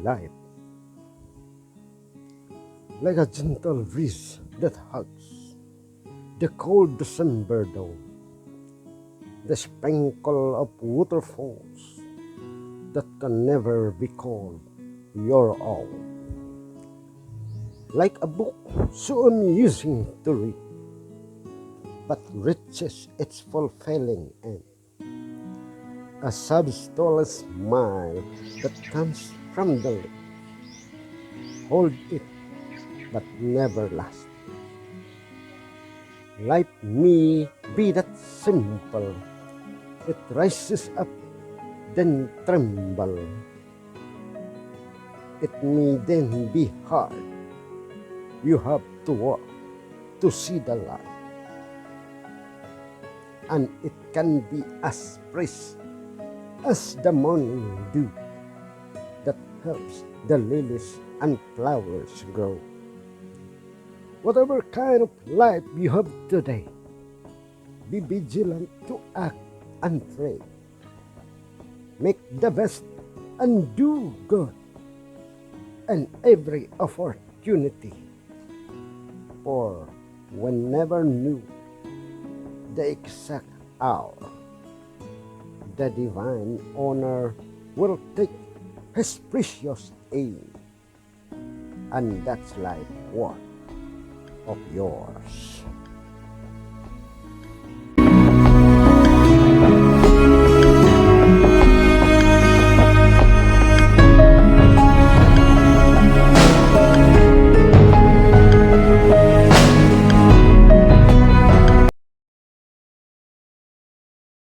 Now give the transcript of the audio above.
life, like a gentle breeze that hugs the cold December dawn, the sprinkle of waterfalls that can never be called your own, like a book so amusing to read, but reaches its fulfilling end, a subtle smile that comes from the lips, hold it but never last. Life may be that simple, it rises up then tremble. It may then be hard, you have to walk to see the light, and it can be as fresh as the morning dew that helps the lilies and flowers grow. Whatever kind of life you have today, be vigilant to act unafraid. Make the best and do good, and every opportunity, for one never knew the exact hour the divine honor will take his precious aim, and that's life work of yours.